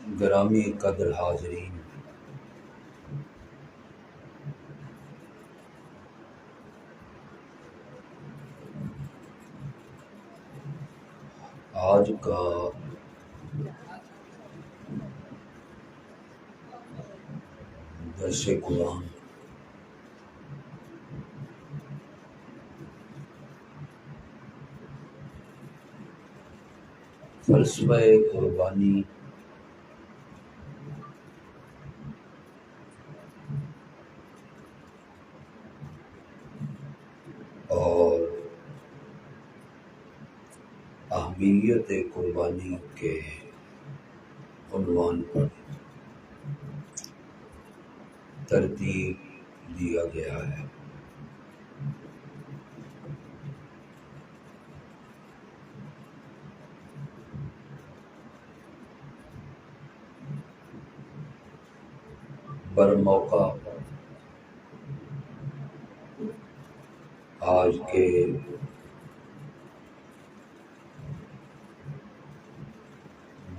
گرامی قدر حاضرین، آج کا درس قرآن فلسفہ قربانی اور اہمیت قربانی کے عنوان پر ترتیب دیا گیا ہے۔ برموقع آج کے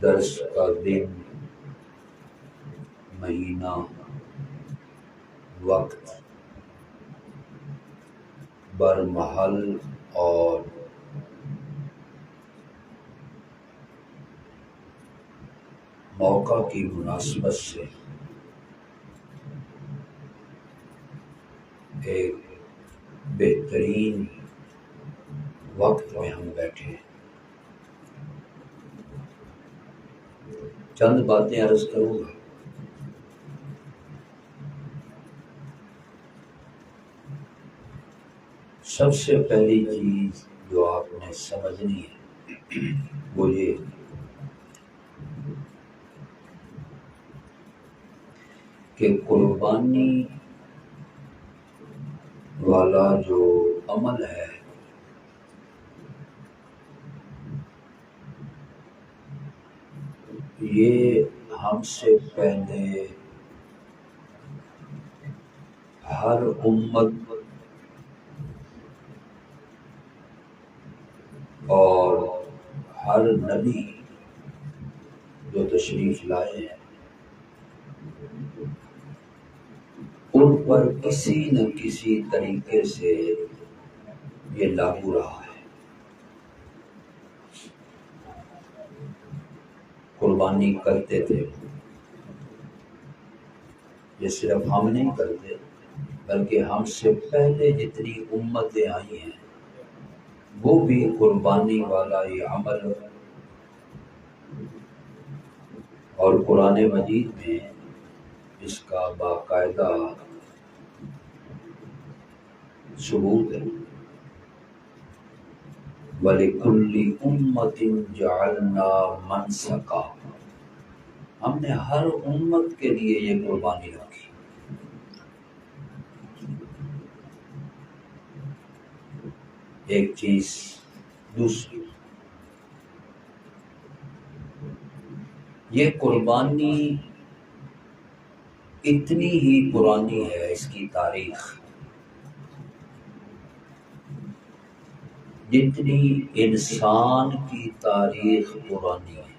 درس کا دن، مہینہ، وقت، برمحل اور موقع کی مناسبت سے ایک بہترین وقت میں ہم بیٹھے ہیں۔ چند باتیں عرض کروں گا۔ سب سے پہلی چیز جو آپ نے سمجھنی ہے وہ یہ کہ قربانی والا جو عمل ہے یہ ہم سے پہلے ہر امت اور ہر نبی جو تشریف لائے ہیں ان پر کسی نہ کسی طریقے سے یہ لاگو رہا ہے۔ قربانی کرتے تھے، یہ صرف ہم نہیں کرتے بلکہ ہم سے پہلے جتنی امتیں آئی ہیں وہ بھی قربانی والا یہ عمل، اور قرآن مجید میں اس کا باقاعدہ ثبوت ہے۔ وَلِكُلِّ أُمَّةٍ جَعَلْنَا مَنْسَكًا، ہم نے ہر امت کے لیے یہ قربانی رکھی۔ ایک چیز دوسری، یہ قربانی اتنی ہی پرانی ہے، اس کی تاریخ جتنی انسان کی تاریخ پرانی ہے۔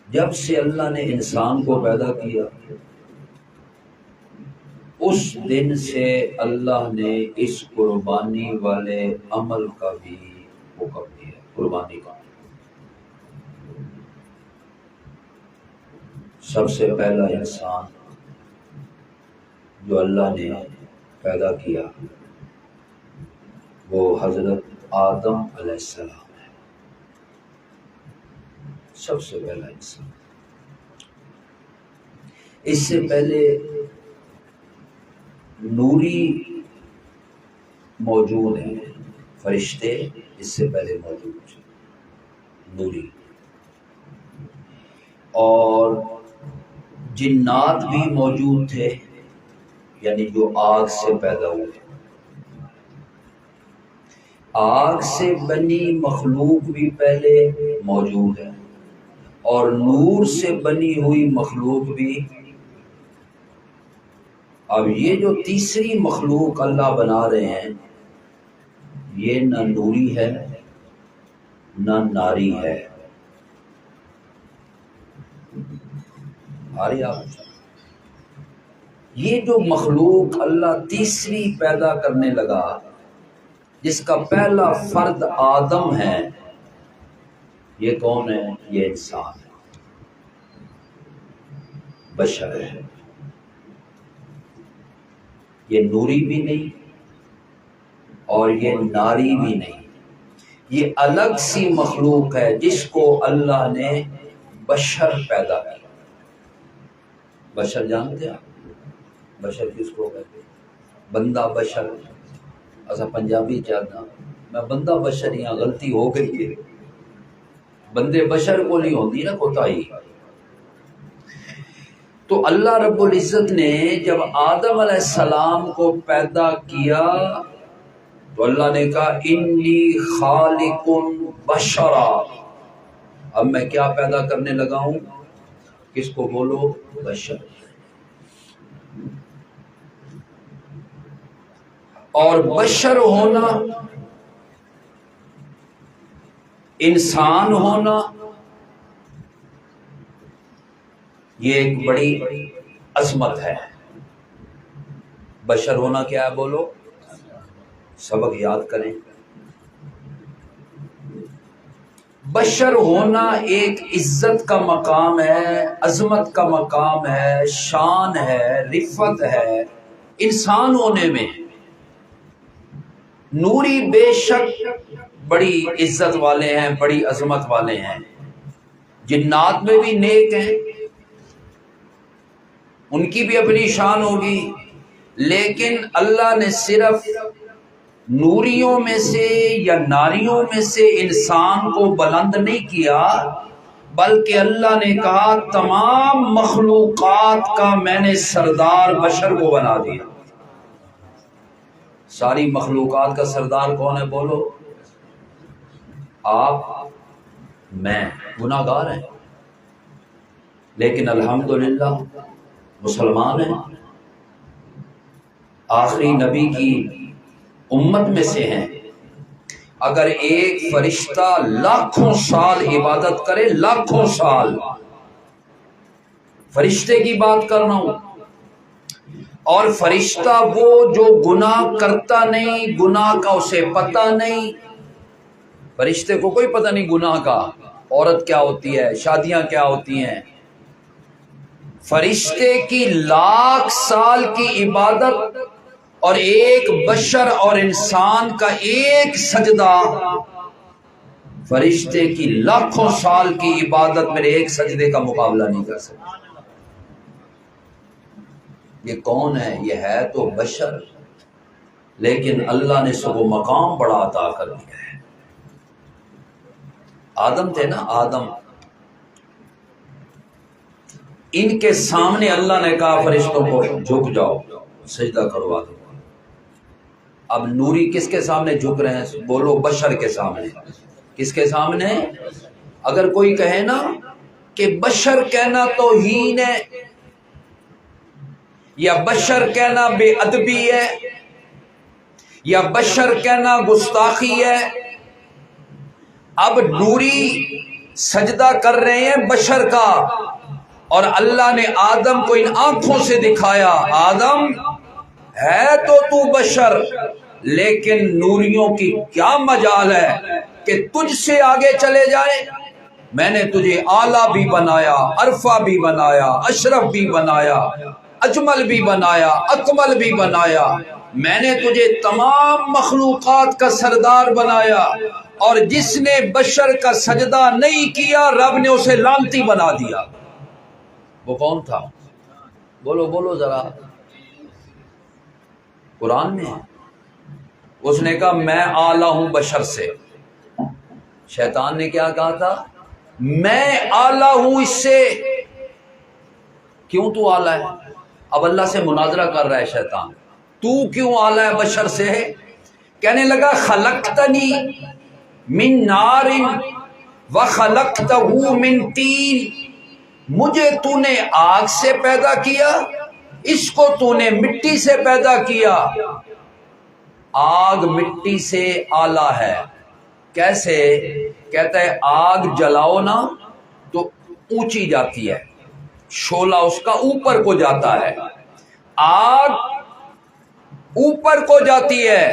جب سے اللہ نے انسان کو پیدا کیا اس دن سے اللہ نے اس قربانی والے عمل کا بھی حکم دیا، قربانی کا۔ سب سے پہلا انسان جو اللہ نے پیدا کیا وہ حضرت آدم علیہ السلام ہے، سب سے پہلا انسان۔ اس سے پہلے نوری موجود ہیں، فرشتے اس سے پہلے موجود تھے، نوری، اور جنات بھی موجود تھے، یعنی جو آگ سے پیدا ہوئے۔ آگ سے بنی مخلوق بھی پہلے موجود ہے اور نور سے بنی ہوئی مخلوق بھی۔ اب یہ جو تیسری مخلوق اللہ بنا رہے ہیں یہ نہ نوری ہے نہ ناری ہے. یہ جو مخلوق اللہ تیسری پیدا کرنے لگا، جس کا پہلا فرد آدم ہے، یہ کون ہے؟ یہ انسان ہے، بشر ہے. یہ نوری بھی نہیں اور یہ ناری بھی نہیں، یہ الگ سی مخلوق ہے جس کو اللہ نے بشر پیدا کیا. بشر جانتے ہیں آپ؟ بشر کس کو کہتے ہیں؟ بندہ بشر. ایسا پنجابی چاہتا میں بندہ بشر، یہاں غلطی ہو گئی ہے، بندے بشر کو نہیں ہوتی نا کوتاہی. تو اللہ رب العزت نے جب آدم علیہ السلام کو پیدا کیا تو اللہ نے کہا انی خالق بشرا، اب میں کیا پیدا کرنے لگا ہوں؟ کس کو بولو؟ بشر. اور بشر ہونا، انسان ہونا، یہ ایک بڑی عظمت ہے. بشر ہونا کیا ہے؟ بولو، سبق یاد کریں. بشر ہونا ایک عزت کا مقام ہے، عظمت کا مقام ہے، شان ہے، رفعت ہے انسان ہونے میں. نوری بے شک بڑی عزت والے ہیں، بڑی عظمت والے ہیں، جنات میں بھی نیک ہیں، ان کی بھی اپنی شان ہوگی، لیکن اللہ نے صرف نوریوں میں سے یا ناریوں میں سے انسان کو بلند نہیں کیا، بلکہ اللہ نے کہا تمام مخلوقات کا میں نے سردار بشر کو بنا دیا. ساری مخلوقات کا سردار کون ہے؟ بولو. آپ، میں گناہ گار ہیں، لیکن الحمدللہ مسلمان ہیں، آخری نبی کی امت میں سے ہیں. اگر ایک فرشتہ لاکھوں سال عبادت کرے، لاکھوں سال، فرشتے کی بات کر رہا ہوں، اور فرشتہ وہ جو گناہ کرتا نہیں، گناہ کا اسے پتہ نہیں. فرشتے کو کوئی پتہ نہیں گناہ کا، عورت کیا ہوتی ہے، شادیاں کیا ہوتی ہیں. فرشتے کی لاکھ سال کی عبادت اور ایک بشر اور انسان کا ایک سجدہ، فرشتے کی لاکھوں سال کی عبادت میرے ایک سجدے کا مقابلہ نہیں کر سکتا. یہ کون ہے؟ یہ ہے تو بشر، لیکن اللہ نے سب کو مقام بڑا عطا کر دیا ہے. آدم تھے نا، آدم، ان کے سامنے اللہ نے کہا فرشتوں کو جھک جاؤ، سجدہ کروا دو. اب نوری کس کے سامنے جھک رہے ہیں؟ بولو، بشر کے سامنے. کس کے سامنے؟ اگر کوئی کہے نا کہ بشر کہنا توہین ہے یا بشر کہنا بے ادبی ہے یا بشر کہنا گستاخی ہے، اب نوری سجدہ کر رہے ہیں بشر کا، اور اللہ نے آدم کو ان آنکھوں سے دکھایا، آدم ہے تو بشر، لیکن نوریوں کی کیا مجال ہے کہ تجھ سے آگے چلے جائے. میں نے تجھے اعلیٰ بھی بنایا، عرفہ بھی بنایا، اشرف بھی بنایا، اجمل بھی بنایا، اکمل بھی بنایا. میں نے تجھے تمام مخلوقات کا سردار بنایا، اور جس نے بشر کا سجدہ نہیں کیا رب نے اسے لعنتی بنا دیا. وہ کون تھا؟ بولو بولو ذرا. قرآن میں اس نے کہا میں اعلیٰ ہوں بشر سے. شیطان نے کیا کہا تھا؟ میں اعلیٰ ہوں اس سے. کیوں تو اعلیٰ ہے؟ اب اللہ سے مناظرہ کر رہا ہے شیطان، تو کیوں اعلیٰ ہے بشر سے؟ کہنے لگا خلقتنی من نار وخلقتہ من طین، مجھے تو نے آگ سے پیدا کیا، اس کو تو نے مٹی سے پیدا کیا. آگ مٹی سے اعلیٰ ہے، کیسے؟ کہتا ہے آگ جلاؤ نا تو اونچی جاتی ہے، شعلہ اس کا اوپر کو جاتا ہے، آگ اوپر کو جاتی ہے،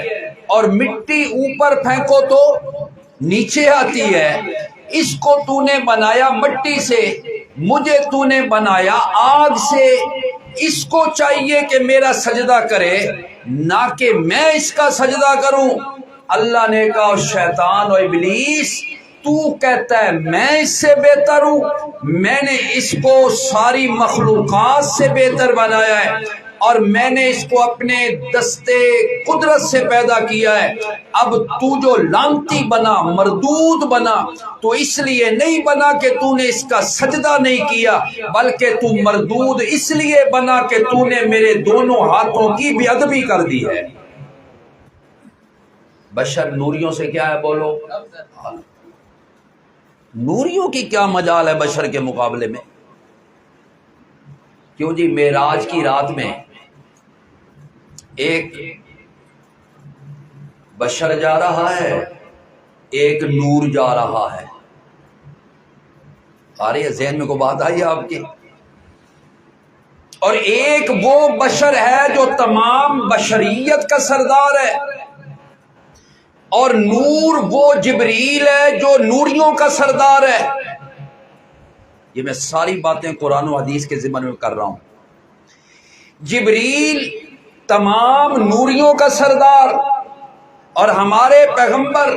اور مٹی اوپر پھینکو تو نیچے آتی ہے۔ اس کو تو نے بنایا مٹی سے، مجھے تو نے بنایا آگ سے، اس کو چاہیے کہ میرا سجدہ کرے نہ کہ میں اس کا سجدہ کروں۔ اللہ نے کہا شیطان و ابلیس، تو کہتا ہے میں اس سے بہتر ہوں، میں نے اس کو ساری مخلوقات سے بہتر بنایا ہے، اور میں نے اس کو اپنے دستے قدرت سے پیدا کیا ہے۔ اب تو جو لانتی بنا، مردود بنا، تو اس لیے نہیں بنا کہ تو نے اس کا سجدہ نہیں کیا، بلکہ تو مردود اس لیے بنا کہ تو نے میرے دونوں ہاتھوں کی بے ادبی کر دی ہے۔ بشر نوریوں سے کیا ہے بولو؟ نوریوں کی کیا مجال ہے بشر کے مقابلے میں؟ کیوں جی؟ معراج کی رات میں ایک بشر جا رہا ہے، ایک نور جا رہا ہے۔ آ رہی ہے ذہن میں کو بات آئی ہے آپ کی؟ اور ایک وہ بشر ہے جو تمام بشریت کا سردار ہے، اور نور وہ جبریل ہے جو نوریوں کا سردار ہے۔ یہ میں ساری باتیں قرآن و حدیث کے ضمن میں کر رہا ہوں۔ جبریل تمام نوریوں کا سردار، اور ہمارے پیغمبر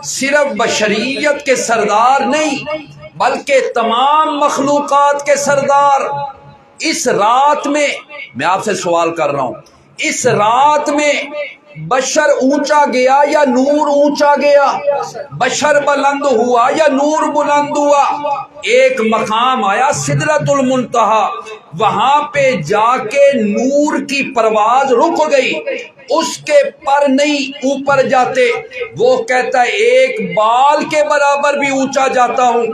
صرف بشریت کے سردار نہیں بلکہ تمام مخلوقات کے سردار۔ اس رات میں آپ سے سوال کر رہا ہوں، اس رات میں بشر اونچا گیا یا نور اونچا گیا؟ بشر بلند ہوا یا نور بلند ہوا؟ ایک مقام آیا سدرۃ المنتہا، وہاں پہ جا کے نور کی پرواز رک گئی، اس کے پر نہیں اوپر جاتے۔ وہ کہتا ہے ایک بال کے برابر بھی اونچا جاتا ہوں،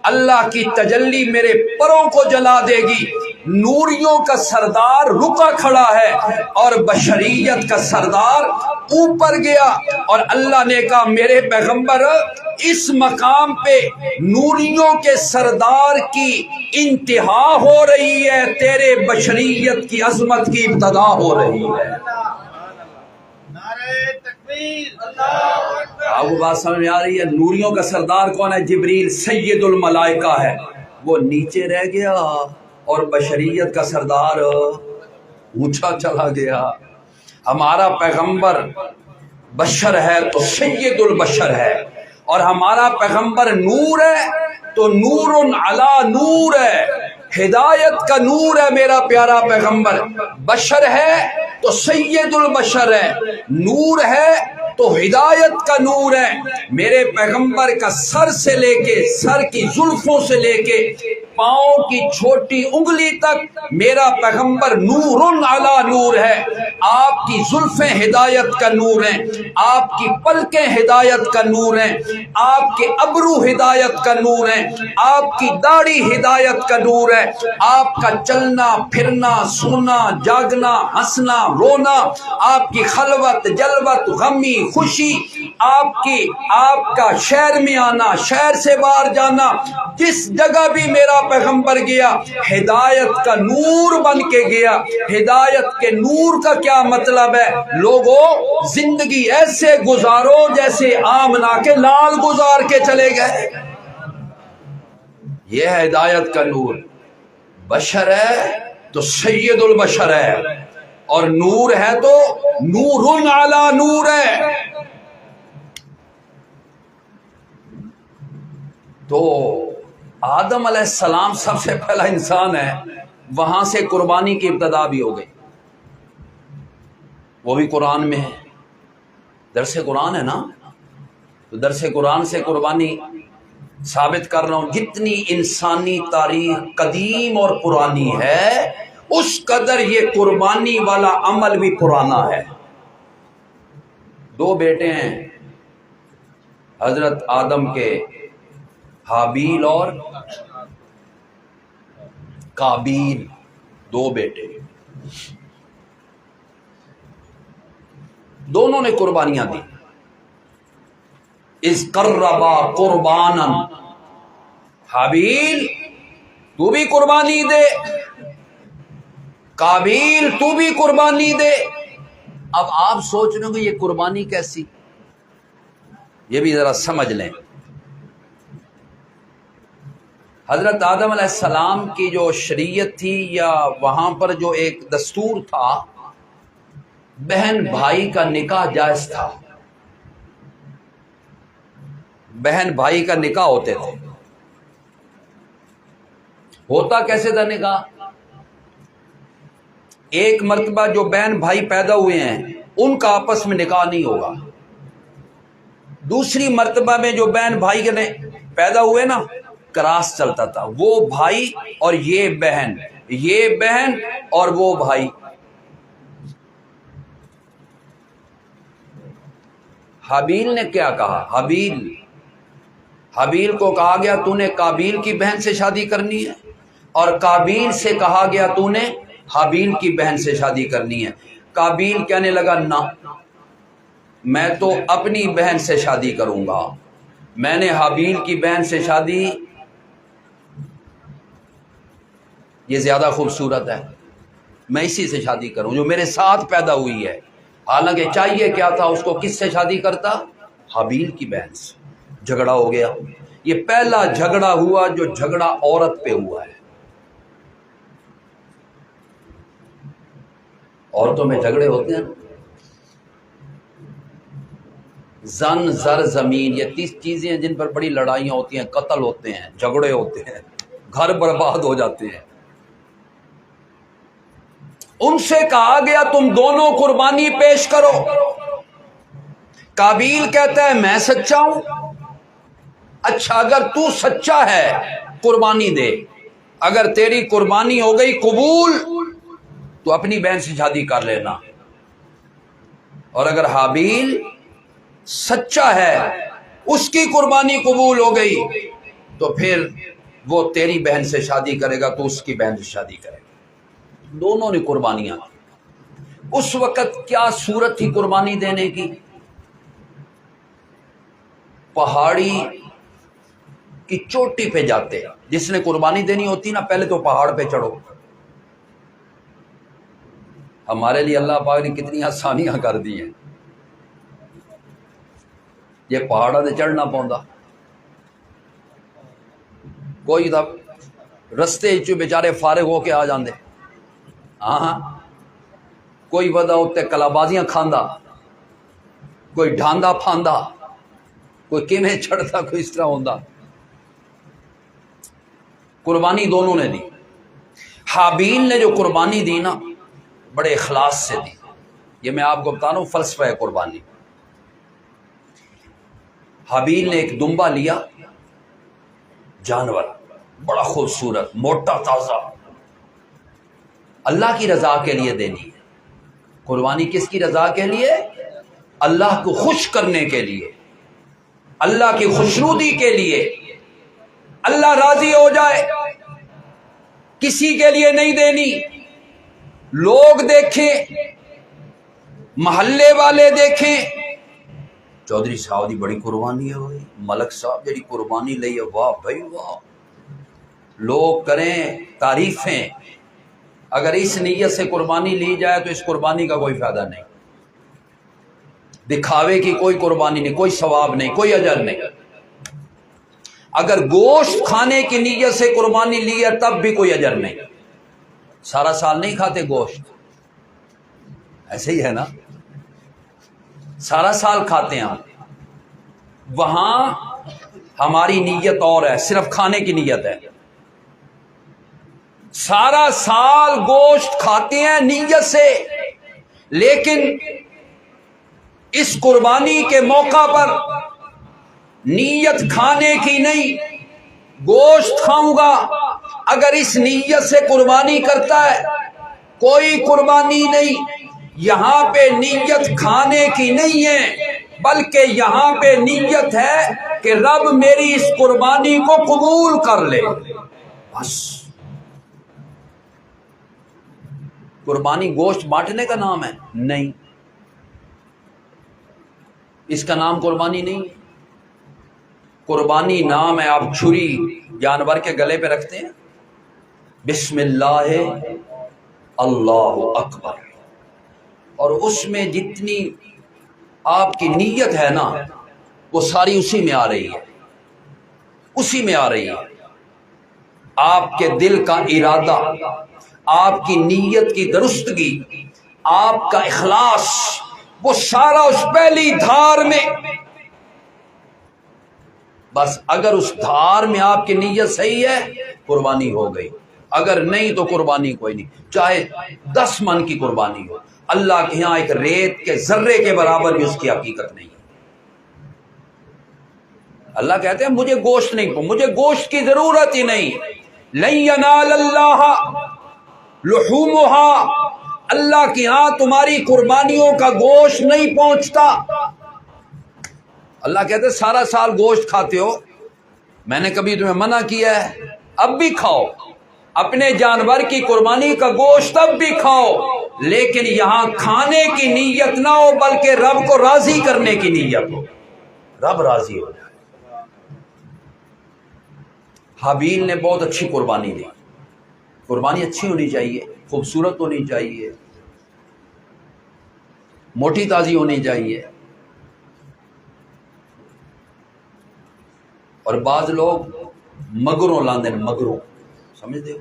اللہ کی تجلی میرے پروں کو جلا دے گی۔ نوریوں کا سردار رکا کھڑا ہے، اور بشریت کا سردار اوپر گیا، اور اللہ نے کہا میرے پیغمبر اس مقام پہ نوریوں کے سردار کی انتہا ہو رہی ہے، تیرے بشریت کی عظمت کی ابتدا ہو رہی ہے۔ آپ کو بات سمجھ میں آ رہی ہے؟ نوریوں کا سردار کون ہے؟ جبریل سید الملائکہ ہے، وہ نیچے رہ گیا، اور بشریت کا سردار اونچا چلا گیا۔ ہمارا پیغمبر بشر ہے تو سید البشر ہے، اور ہمارا پیغمبر نور ہے تو نور علی نور ہے، ہدایت کا نور ہے میرا پیارا پیغمبر۔ بشر ہے تو سید البشر ہے، نور ہے تو ہدایت کا نور ہے۔ میرے پیغمبر کا سر سے لے کے، سر کی زلفوں سے لے کے پاؤں کی چھوٹی انگلی تک میرا پیغمبر نور علی نور ہے۔ آپ کی زلفیں ہدایت کا نور ہیں، آپ کی پلکیں ہدایت کا نور ہیں، آپ کے ابرو ہدایت کا نور ہیں، آپ کی داڑھی ہدایت کا نور ہے، آپ کا چلنا پھرنا، سونا جاگنا، ہنسنا رونا، آپ کی خلوت جلوت، غمی خوشی، آپ کا شہر میں آنا، شہر سے باہر جانا، جس جگہ بھی میرا پیغمبر گیا ہدایت کا نور بن کے گیا۔ ہدایت کے نور کا کیا مطلب ہے؟ لوگوں زندگی ایسے گزارو جیسے آمنہ کے لال گزار کے چلے گئے، یہ ہے ہدایت کا نور۔ بشر ہے تو سید البشر ہے، اور نور ہے تو نور علی نور ہے۔ تو آدم علیہ السلام سب سے پہلا انسان ہے، وہاں سے قربانی کی ابتدا بھی ہو گئی، وہ بھی قرآن میں ہے، درس قرآن ہے نا، تو درس قرآن سے قربانی ثابت کر رہا ہوں۔ جتنی انسانی تاریخ قدیم اور پرانی ہے اس قدر یہ قربانی والا عمل بھی پرانا ہے۔ دو بیٹے ہیں حضرت آدم کے، حابیل اور قابیل، دو بیٹے، دونوں نے قربانیاں دی۔ اذ قربا قربانا، حابیل تو بھی قربانی دے، قابیل تو بھی قربانی دے۔ اب آپ سوچ رہے ہوں گے یہ قربانی کیسی، یہ بھی ذرا سمجھ لیں۔ حضرت آدم علیہ السلام کی جو شریعت تھی یا وہاں پر جو ایک دستور تھا، بہن بھائی کا نکاح جائز تھا، بہن بھائی کا نکاح ہوتے تھے۔ ہوتا کیسے تھا نکاح؟ ایک مرتبہ جو بہن بھائی پیدا ہوئے ہیں ان کا آپس میں نکاح نہیں ہوگا، دوسری مرتبہ میں جو بہن بھائی کے پیدا ہوئے نا، کراس چلتا تھا، وہ بھائی اور یہ بہن اور وہ بھائی۔ حابیل نے کیا کہا؟ حابیل کو کہا گیا تو نے قابیل کی بہن سے شادی کرنی ہے، اور قابیل سے کہا گیا تو نے حابیل کی بہن سے شادی کرنی ہے۔ قابیل کہنے لگا نہ، میں تو اپنی بہن سے شادی کروں گا، میں نے حابیل کی بہن سے شادی، یہ زیادہ خوبصورت ہے، میں اسی سے شادی کروں جو میرے ساتھ پیدا ہوئی ہے۔ حالانکہ چاہیے کیا تھا اس کو، کس سے شادی کرتا؟ حابیل کی بہن سے۔ جھگڑا ہو گیا۔ یہ پہلا جھگڑا ہوا جو جھگڑا عورت پہ ہوا ہے۔ عورتوں میں جھگڑے ہوتے ہیں، زن زر زمین، یہ 30 چیزیں ہیں جن پر بڑی لڑائیاں ہوتی ہیں، قتل ہوتے ہیں، جھگڑے ہوتے ہیں، گھر برباد ہو جاتے ہیں۔ ان سے کہا گیا تم دونوں قربانی پیش کرو۔ قابیل کہتا ہے میں سچا ہوں۔ اچھا اگر تو سچا ہے قربانی دے، اگر تیری قربانی ہو گئی قبول تو اپنی بہن سے شادی کر لینا، اور اگر حابیل سچا ہے اس کی قربانی قبول ہو گئی تو پھر وہ تیری بہن سے شادی کرے گا، تو اس کی بہن سے شادی کرے گا۔ دونوں نے قربانیاں۔ اس وقت کیا صورت تھی قربانی دینے کی؟ پہاڑی کی چوٹی پہ جاتے، جس نے قربانی دینی ہوتی نا پہلے تو پہاڑ پہ چڑھو۔ ہمارے لیے اللہ پاک نے کتنی آسانیاں کر دی ہیں، یہ پہاڑا سے چڑھنا پوندا، کوئی تھا رستے چ بیچارے فارغ ہو کے آ جاندے، ہاں کوئی ودا اتنے کلابازیاں کھاندا، کوئی ڈھاندا پھاندا، کوئی کیویں چڑھتا، کوئی اس طرح ہوندا۔ قربانی دونوں نے دی۔ حابیل نے جو قربانی دی نا بڑے اخلاص سے دی، یہ میں آپ کو بتا رہا ہوں فلسفہ ہے قربانی۔ حابیل نے ایک دمبا لیا، جانور بڑا خوبصورت، موٹا تازہ، اللہ کی رضا کے لیے دینی ہے قربانی۔ کس کی رضا کے لیے؟ اللہ کو خوش کرنے کے لیے، اللہ کی خوشنودی کے لیے، اللہ راضی ہو جائے، کسی کے لیے نہیں دینی۔ لوگ دیکھیں، محلے والے دیکھیں، چودھری صاحب دی بڑی قربانی ہے بھائی، ملک صاحب جڑی قربانی لئی ہے، واہ بھائی واہ، لوگ کریں تعریفیں۔ اگر اس نیت سے قربانی لی جائے تو اس قربانی کا کوئی فائدہ نہیں، دکھاوے کی کوئی قربانی نہیں، کوئی ثواب نہیں، کوئی اجر نہیں۔ اگر گوشت کھانے کی نیت سے قربانی لی ہے تب بھی کوئی اجر نہیں۔ سارا سال نہیں کھاتے گوشت، ایسے ہی ہے نا، سارا سال کھاتے ہیں ہم، وہاں ہماری نیت اور ہے، صرف کھانے کی نیت ہے۔ سارا سال گوشت کھاتے ہیں نیت سے، لیکن اس قربانی کے موقع پر نیت کھانے کی نہیں، گوشت کھاؤں گا، اگر اس نیت سے قربانی کرتا ہے کوئی قربانی نہیں۔ یہاں پہ نیت کھانے کی نہیں ہے، بلکہ یہاں پہ نیت ہے کہ رب میری اس قربانی کو قبول کر لے، بس۔ قربانی گوشت بانٹنے کا نام ہے؟ نہیں، اس کا نام قربانی نہیں ہے۔ قربانی نام ہے، آپ چھری جانور کے گلے پہ رکھتے ہیں، بسم اللہ اللہ اکبر، اور اس میں جتنی آپ کی نیت ہے نا وہ ساری اسی میں آ رہی ہے، اسی میں آ رہی ہے۔ آپ کے دل کا ارادہ، آپ کی نیت کی درستگی، آپ کا اخلاص، وہ سارا اس پہلی دھار میں۔ بس اگر اس دھار میں آپ کی نیت صحیح ہے قربانی ہو گئی، اگر نہیں تو قربانی کوئی نہیں، چاہے 10 من کی قربانی ہو، اللہ کے ہاں ایک ریت کے ذرے کے برابر بھی اس کی حقیقت نہیں ہے۔ اللہ کہتے ہیں مجھے گوشت نہیں، مجھے گوشت کی ضرورت ہی نہیں، لن ینال اللہ لحومها، اللہ کے ہاں تمہاری قربانیوں کا گوشت نہیں پہنچتا۔ اللہ کہتے ہیں سارا سال گوشت کھاتے ہو، میں نے کبھی تمہیں منع کیا ہے؟ اب بھی کھاؤ، اپنے جانور کی قربانی کا گوشت اب بھی کھاؤ، لیکن یہاں کھانے کی نیت نہ ہو بلکہ رب کو راضی کرنے کی نیت ہو، رب راضی ہو جائے۔ حابیل نے بہت اچھی قربانی دی، قربانی اچھی ہونی چاہیے، خوبصورت ہونی چاہیے، موٹی تازی ہونی چاہیے۔ اور بعض لوگ مگروں لاندے، مگروں سمجھتے ہو،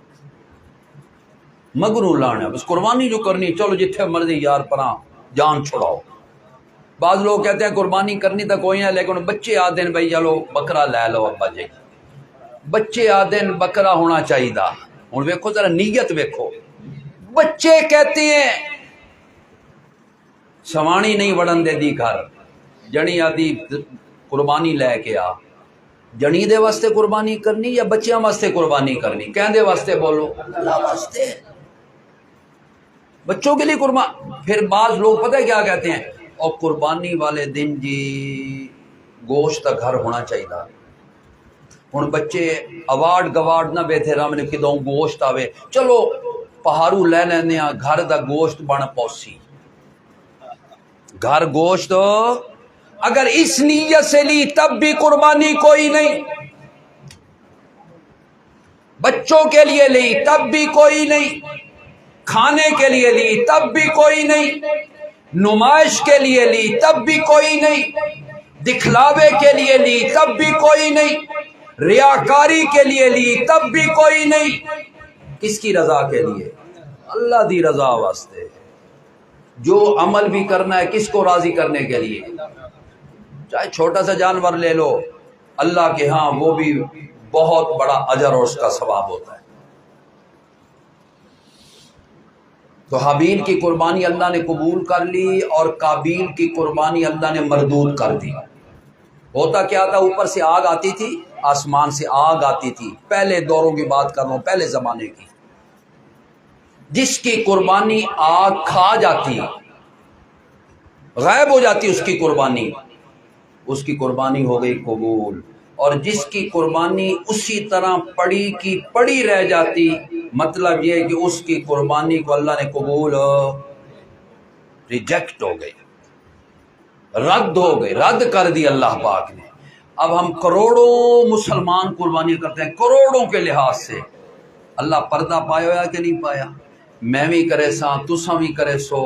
مگروں لانے بس قربانی جو کرنی چلو جتھے مرضی یار پناہ جان چھڑاؤ۔ بعض لوگ کہتے ہیں قربانی کرنی تو کوئی ہے، لیکن بچے آتے ہیں بھائی چلو بکرا لے لو ابا جی، بچے آتے ہیں بکرا ہونا چاہیے۔ ہوں ویکھو ذرا نیت ویکھو، بچے کہتے ہیں سوانی نہیں وڑن دے دی گھر، جنی آدھی قربانی لے کے آ، جنی دے واسطے قربانی کرنی یا بچیاں واسطے قربانی کرنی؟ کہنے دے واسطے بولو، اللہ واسطے، بچوں کے لیے قربان۔ پھر بعض لوگ پتہ ہے کیا کہتے ہیں، اور قربانی والے دن جی گوشت کا گھر ہونا چاہیے۔ ہوں بچے اوارڈ گوارڈ نہ بیٹھے رام نے کدوں گوشت آوے، چلو پہاڑو لے لینے گھر دا گوشت بن پوسی، گھر گوشت اگر اس نیت سے لی تب بھی قربانی کوئی نہیں، بچوں کے لیے لی تب بھی کوئی نہیں، کھانے کے لیے لی تب بھی کوئی نہیں، نمائش کے لیے لی تب بھی کوئی نہیں، دکھلاوے کے لیے لی تب بھی کوئی نہیں، ریاکاری کے لیے لی تب بھی کوئی نہیں۔ کس کی رضا کے لیے؟ اللہ دی رضا واسطے۔ جو عمل بھی کرنا ہے کس کو راضی کرنے کے لیے؟ چاہے چھوٹا سا جانور لے لو، اللہ کے ہاں وہ بھی بہت بڑا اجر اور اس کا ثواب ہوتا ہے۔ تو حابیل کی قربانی اللہ نے قبول کر لی اور قابیل کی قربانی اللہ نے مردود کر دی۔ ہوتا کیا تھا، اوپر سے آگ آتی تھی، آسمان سے آگ آتی تھی، پہلے دوروں کی بات کر رہا ہوں، پہلے زمانے کی۔ جس کی قربانی آگ کھا جاتی، غائب ہو جاتی اس کی قربانی، اس کی قربانی ہو گئی قبول۔ اور جس کی قربانی اسی طرح پڑی کی پڑی رہ جاتی، مطلب یہ کہ اس کی قربانی کو اللہ نے قبول ریجیکٹ ہو گئی، رد ہو گئی، رد کر دی اللہ پاک نے۔ اب ہم کروڑوں مسلمان قربانی کرتے ہیں، کروڑوں کے لحاظ سے، اللہ پردہ پایا یا کہ نہیں پایا؟ میں بھی کرے سا، تساں بھی کرے سو،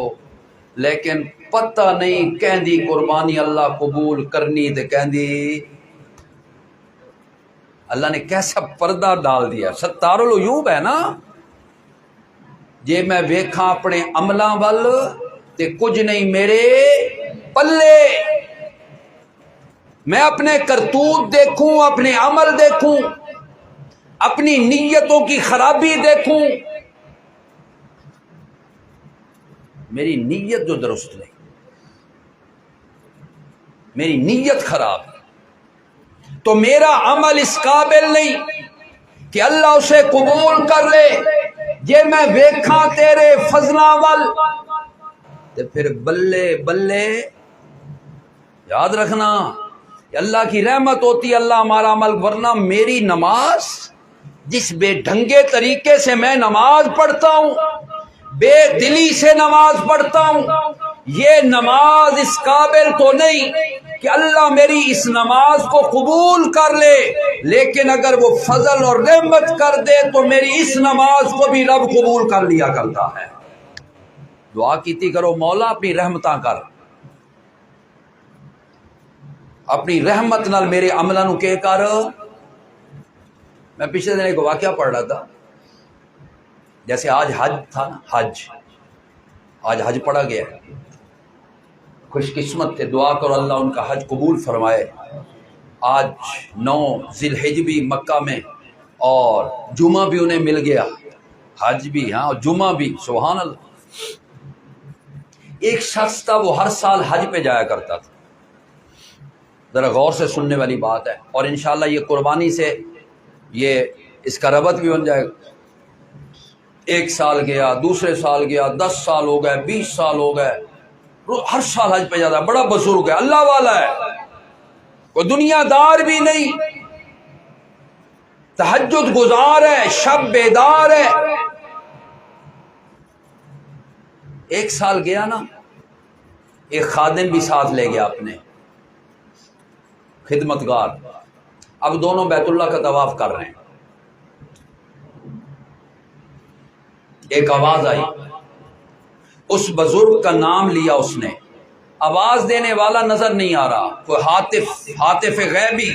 لیکن پتہ نہیں کہندی قربانی اللہ قبول کرنی تے کہندی اللہ نے کیسا پردہ ڈال دیا۔ ستار العیوب ہے نا، جے میں ویکھاں اپنے عملاں ول تے کچھ نہیں میرے پلے، میں اپنے کرتوت دیکھوں، اپنے عمل دیکھوں، اپنی نیتوں کی خرابی دیکھوں، میری نیت جو درست نہیں، میری نیت خراب ہے، تو میرا عمل اس قابل نہیں کہ اللہ اسے قبول کر لے۔ جے میں ویکھاں تیرے فضلاں ول تے پھر بلے بلے، یاد رکھنا کہ اللہ کی رحمت ہوتی ہے، اللہ ہمارا عمل، ورنہ میری نماز جس بے ڈھنگے طریقے سے میں نماز پڑھتا ہوں، بے دلی سے نماز پڑھتا ہوں، یہ نماز اس قابل تو نہیں کہ اللہ میری اس نماز کو قبول کر لے، لیکن اگر وہ فضل اور رحمت کر دے تو میری اس نماز کو بھی رب قبول کر لیا کرتا ہے۔ دعا کیتی کرو، مولا اپنی رحمتاں کر، اپنی رحمت نال میرے عملہ نو کے کر۔ میں پچھلے دن ایک واقعہ پڑھ رہا تھا، جیسے آج حج تھا نا، آج حج پڑھا گیا، خوش قسمت تھے، دعا کرو اللہ ان کا حج قبول فرمائے۔ آج 9 ذی الحجہ بھی مکہ میں، اور جمعہ بھی انہیں مل گیا، حج بھی ہاں اور جمعہ بھی، سبحان اللہ۔ ایک شخص تھا، وہ ہر سال حج پہ جایا کرتا تھا، ذرا غور سے سننے والی بات ہے، اور انشاءاللہ یہ قربانی سے یہ اس کا ربط بھی بن جائے گا۔ 1 سال گیا، دوسرے سال گیا، 10 سال ہو گئے، 20 سال ہو گئے، ہر سال حج پہ جاتا ہے، بڑا بزرگ ہے، اللہ والا ہے، کوئی دنیا دار بھی نہیں، تہجد گزار ہے، شب بیدار ہے۔ 1 سال گیا نا، ایک خادم بھی ساتھ لے گیا اپنے، خدمتگار۔ اب دونوں بیت اللہ کا طواف کر رہے ہیں، ایک آواز آئی، اس بزرگ کا نام لیا اس نے، آواز دینے والا نظر نہیں آ رہا، کوئی ہاتف غیبی،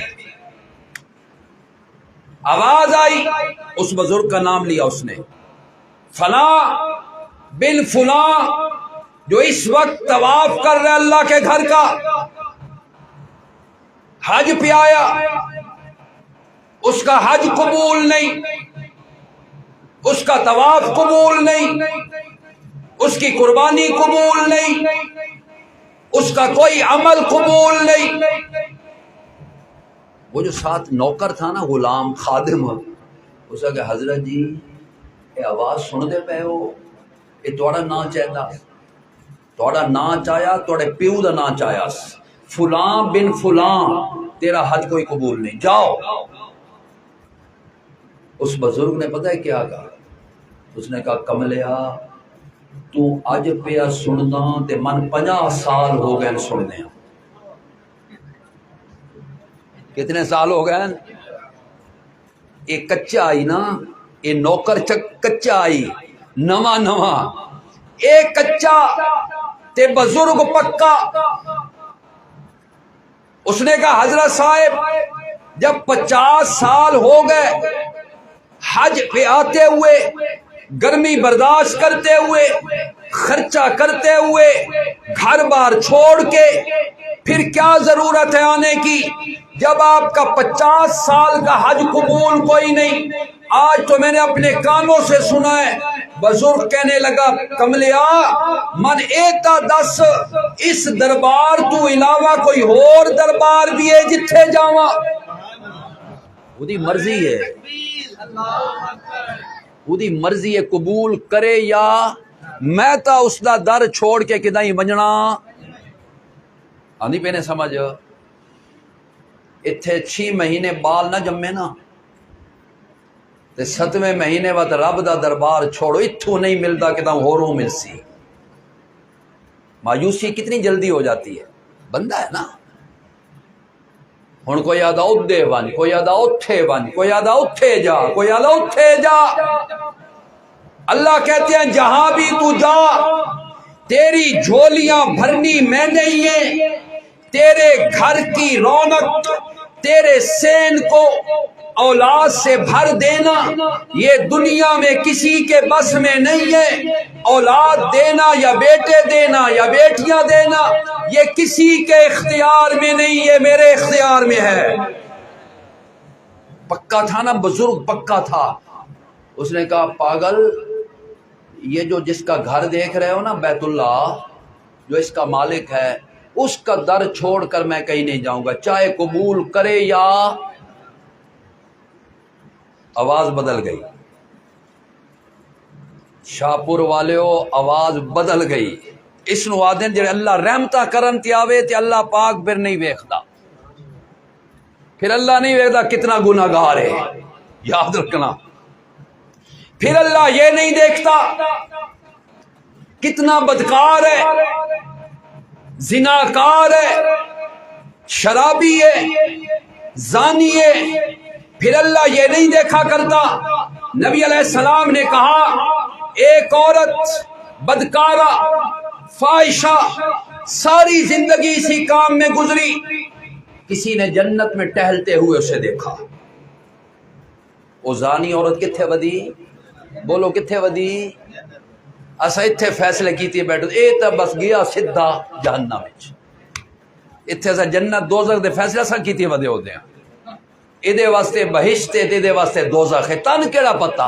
آواز آئی، اس بزرگ کا نام لیا اس نے، فلاں بن فلاں جو اس وقت طواف کر رہے اللہ کے گھر کا، حج پہ آیا، اس کا حج قبول نہیں، اس کا طواف قبول نہیں، اس کی قربانی قبول نہیں، اس کا کوئی عمل قبول نہیں۔ وہ جو ساتھ نوکر تھا نا، غلام خادم، اس نے کہا حضرت جی یہ آواز سن دے پے ہو، یہ تھوڑا نا چاہتا، تھوڑا نا چاہیا، تھوڑے پیو دا نا چاہیا، فلاں بن فلاں، تیرا حج کوئی قبول نہیں، جاؤ۔ اس بزرگ نے پتہ ہے کیا کہا؟ اس نے کہا کملیا تو اج پیا سندا تے من 50 سال ہو گئے سننے، کتنے سال ہو گئے؟ یہ کچا آئی نا، یہ نوکر کچا آئی، نواں اے کچا تے بزرگ پکا۔ اس نے کہا حضرت صاحب جب 50 سال ہو گئے حج پہ آتے ہوئے، گرمی برداشت کرتے ہوئے، خرچہ کرتے ہوئے، گھر بار چھوڑ کے، پھر کیا ضرورت ہے آنے کی؟ جب آپ کا 50 سال کا حج قبول کوئی نہیں، آج تو میں نے اپنے کانوں سے سنا ہے۔ بزرگ کہنے لگا کملیا من ایتا دس، اس دربار تو علاوہ کوئی اور دربار بھی ہے جتھے جاواں؟ وہی مرضی ہے، وہی مرضی ہے، قبول کرے یا میں تا اس دا در چھوڑ کے کدائیں ونجنا آندھی پہ نے سمجھ۔ اتھے 6 مہینے بال نہ جمے نا تے 7ویں مہینے وقت رب دا دربار چھوڑو، اتھوں نہیں ملتا کہ ہوروں مل سی۔ مایوسی کتنی جلدی ہو جاتی ہے، بندہ ہے نا، ہن کوئی آدھا ادھے بن، کوئی آدھا اتھے بن، کوئی آدھا اتھے جا، کوئی آدھا اتھے جا۔ اللہ کہتے ہیں جہاں بھی تو جا تیری جھولیاں بھرنی میں نہیں ہے، تیرے گھر کی رونق، تیرے سین کو اولاد سے بھر دینا یہ دنیا میں کسی کے بس میں نہیں ہے۔ اولاد دینا یا بیٹے دینا یا بیٹیاں دینا یہ کسی کے اختیار میں نہیں، یہ میرے اختیار میں ہے۔ پکا تھا نا بزرگ، پکا تھا۔ اس نے کہا پاگل، یہ جو جس کا گھر دیکھ رہے ہو نا بیت اللہ، جو اس کا مالک ہے، اس کا در چھوڑ کر میں کہیں نہیں جاؤں گا، چاہے قبول کرے یا۔ آواز بدل گئی، شاہپور والےو آواز بدل گئی۔ اس نو آدن جڑے اللہ رحمتہ کرن تے آوے تے اللہ پاک پھر نہیں ویکھدا، پھر اللہ نہیں ویکھدا کتنا گناہگار ہے، یاد رکھنا۔ پھر اللہ یہ نہیں دیکھتا کتنا بدکار ہے، زناکار ہے، شرابی ہے، زانی ہے، پھر اللہ یہ نہیں دیکھا کرتا۔ نبی علیہ السلام نے کہا ایک عورت بدکارہ فاحشہ ساری زندگی اسی کام میں گزری، کسی نے جنت میں ٹہلتے ہوئے اسے دیکھا۔ وہ زانی عورت کتھے ودی؟ بولو کتھے ودی؟ اسا اتھے فیصلے کیتے بیٹھو، اے تا بس گیا سدھا جہنم وچ۔ اتھے اسا جنت دوزخ دے فیصلے اسا کیتے ودے ہوندے ہیں، ایدے واسطے بہشت تے ایدے واسطے دوزخ ہے۔ تن کیڑا پتہ؟